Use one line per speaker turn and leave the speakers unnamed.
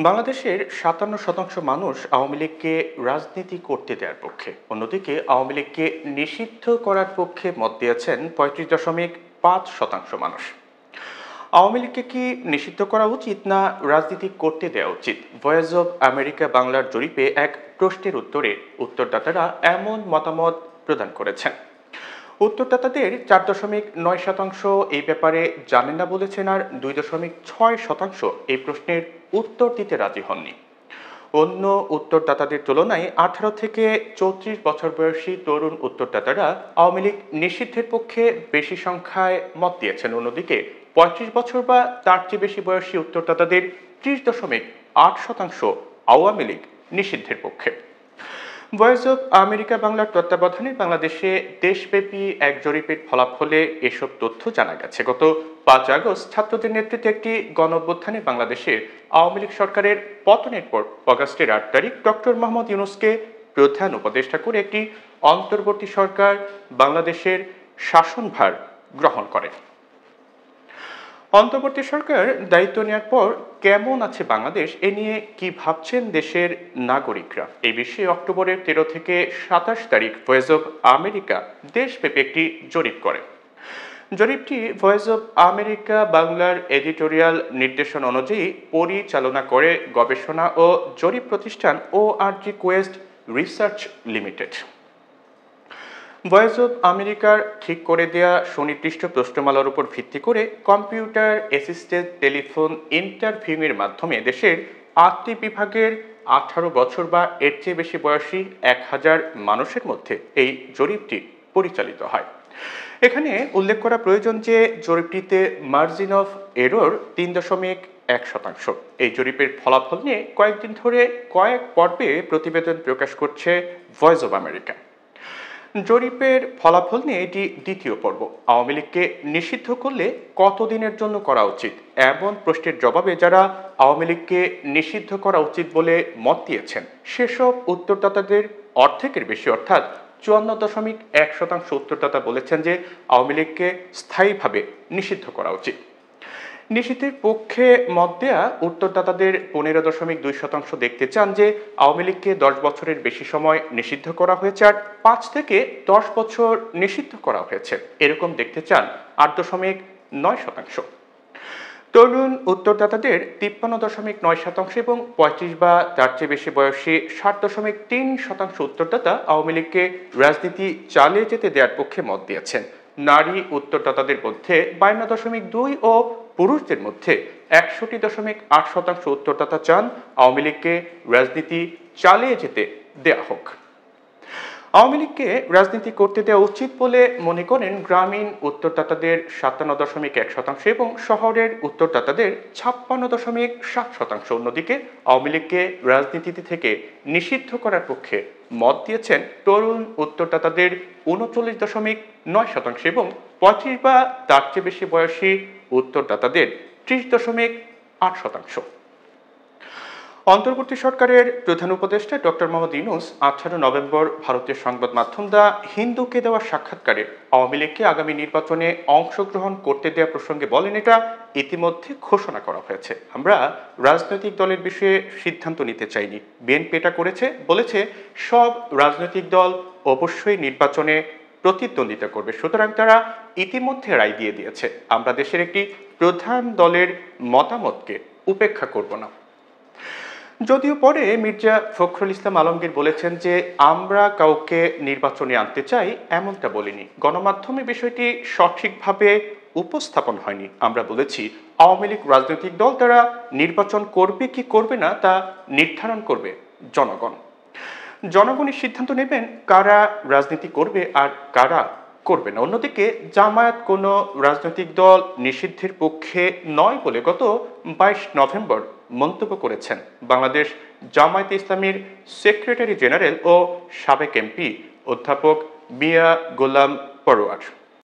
বাংলাদেশের ৫৭% মানুষ আওয়ামী লীগকে রাজনীতি করতে দেওয়ার পক্ষে, অন্যদিকে আওয়ামী লীগকে নিষিদ্ধ করার পক্ষে মত দিয়েছেন ৩৫.৫% মানুষ। আওয়ামী লীগকে কি নিষিদ্ধ করা উচিত না রাজনীতি করতে দেওয়া উচিত? ভয়েস অব আমেরিকা বাংলার জরিপে এক প্রশ্নের উত্তরে উত্তরদাতারা এমন মতামত প্রদান করেছেন। উত্তরদাতাদের ৪.৯% এই ব্যাপারে জানেন না বলেছেন, আর ২.৬% এই প্রশ্নের উত্তর দিতে রাজি হননি। অন্য উত্তরদাতাদের তুলনায় ১৮ থেকে ৩৪ বছর বয়সী তরুণ উত্তরদাতারা আওয়ামী লীগ নিষিদ্ধের পক্ষে বেশি সংখ্যায় মত দিয়েছেন। অন্যদিকে ৩৫ বছর বা তার চেয়ে বেশি বয়সী উত্তরদাতাদের ৩০.৮% আওয়ামী লীগ নিষিদ্ধের পক্ষে। ভয়েস অব আমেরিকা বাংলার তত্ত্বাবধানে বাংলাদেশে দেশব্যাপী এক জরিপের ফলাফলে এসব তথ্য জানা গেছে। গত ৫ আগস্ট ছাত্রদের নেতৃত্বে একটি গণঅভ্যুত্থানে বাংলাদেশে আওয়ামী লীগ সরকারের পতনের পর অগাস্টের ৮ তারিখ ডক্টর মোহাম্মদ ইউনূসকে প্রধান উপদেষ্টা করে একটি অন্তর্বর্তী সরকার বাংলাদেশের শাসনভার গ্রহণ করে। অন্তর্বর্তী সরকার দায়িত্ব নেওয়ার পর কেমন আছে বাংলাদেশ, এ নিয়ে কি ভাবছেন দেশের নাগরিকরা, এই বিষয়ে অক্টোবরের ১৩ থেকে ২৭ তারিখ ভয়েস অব আমেরিকা দেশব্যাপী একটি জরিপ করে। জরিপটি ভয়েস অব আমেরিকা বাংলার এডিটোরিয়াল নির্দেশনা অনুযায়ী পরিচালনা করে গবেষণা ও জরিপ প্রতিষ্ঠান ORG Quest research limited. Voice of আমেরিকার ঠিক করে দেয়া সুনির্দিষ্ট প্রশ্নমালার উপর ভিত্তি করে কম্পিউটার অ্যাসিস্টেড টেলিফোন ইন্টারভিউয়ের মাধ্যমে দেশের ৮টি বিভাগের ১৮ বছর বা এর চেয়ে বেশি বয়সী ১,০০০ মানুষের মধ্যে এই জরিপটি পরিচালিত হয়। এখানে উল্লেখ করা প্রয়োজন যে জরিপটিতে মার্জিন অফ এরর ৩.১%। এই জরিপের ফলাফল নিয়ে কয়েকদিন ধরে কয়েক পর্বে প্রতিবেদন প্রকাশ করছে ভয়েস অব আমেরিকা। জরিপের ফলাফল নিয়ে এটি দ্বিতীয় পর্ব। আওয়ামী লীগকে নিষিদ্ধ করলে কতদিনের জন্য করা উচিত, এমন প্রশ্নের জবাবে যারা আওয়ামী লীগকে নিষিদ্ধ করা উচিত বলে মত দিয়েছেন সেসব উত্তরদাতাদের অর্ধেকের বেশি অর্থাৎ ৫৪.১% উত্তরদাতা বলেছেন যে আওয়ামী লীগকে স্থায়ীভাবে নিষিদ্ধ করা উচিত। নিষিদ্ধের পক্ষে মত দেয়া উত্তরদাতাদের ১৫.২% দেখতে চান যে আওয়ামী লীগকে ১০ বছরের বেশি সময় নিষিদ্ধ করা হয়েছে, আর ৫ থেকে ১০ বছর নিষিদ্ধ করা হয়েছে এরকম দেখতে চান ৮.৯%। তরুণ উত্তরদাতাদের ৫৩.৯% এবং ৩৫ বা তার চেয়ে বেশি বয়সী ৬০.৩% উত্তরদাতা আওয়ামী লীগকে রাজনীতি চালিয়ে যেতে দেওয়ার পক্ষে মত দিয়েছেন। নারী উত্তরদাতাদের মধ্যে ৫২.২ ও পুরুষদের মধ্যে ৬১.৮% উত্তরদাতা চান আওয়ামী লীগকে রাজনীতি চালিয়ে যেতে দেয়া হোক। আওয়ামী লীগকে রাজনীতি করতে দেওয়া উচিত বলে মনে করেন গ্রামীণ উত্তরদাতাদের ৫৭.১% এবং শহরের উত্তরদাতাদের ৫৬.৭%। অন্যদিকে আওয়ামী লীগকে রাজনীতি থেকে নিষিদ্ধ করার পক্ষে মত দিয়েছেন তরুণ উত্তরদাতাদের ৩৯.৯% এবং ৩৫ বা তার চেয়ে বেশি বয়সী উত্তরদাতাদের ৩০.৮%। অন্তর্বর্তী সরকারের প্রধান উপদেষ্টা ডক্টর মোহাম্মদ ইউনূস ১৮ নভেম্বর ভারতীয় সংবাদ মাধ্যম দ্য হিন্দুকে দেওয়া সাক্ষাৎকারে আওয়ামী লীগকে আগামী নির্বাচনে অংশগ্রহণ করতে দেওয়া প্রসঙ্গে বলেন, এটা ইতিমধ্যে ঘোষণা করা হয়েছে। আমরা রাজনৈতিক দলের বিষয়ে সিদ্ধান্ত নিতে চাইনি। বিএনপি এটা করেছে, বলেছে সব রাজনৈতিক দল অবশ্যই নির্বাচনে প্রতিদ্বন্দ্বিতা করবে, সুতরাং তারা ইতিমধ্যে রায় দিয়ে দিয়েছে। আমরা দেশের একটি প্রধান দলের মতামতকে উপেক্ষা করব না। যদিও পরে মির্জা ফখরুল ইসলাম আলমগীর বলেছেন যে আমরা কাউকে নির্বাচনে আনতে চাই, এমনটা বলিনি। গণমাধ্যমে বিষয়টি সঠিকভাবে উপস্থাপন হয়নি। আমরা বলেছি আওয়ামী লীগ রাজনৈতিক দল, তারা নির্বাচন করবে কি করবে না তা নির্ধারণ করবে জনগণ। জনগণই সিদ্ধান্ত নেবেন কারা রাজনীতি করবে আর কারা করবে না। অন্যদিকে জামায়াত কোনো রাজনৈতিক দল নিষিদ্ধের পক্ষে নয় বলে গত ২২ নভেম্বর মন্তব্য করেছেন বাংলাদেশ জামায়াতে ইসলামীর সেক্রেটারি জেনারেল ও সাবেক এমপি অধ্যাপক মিয়া গোলাম পরোয়ার।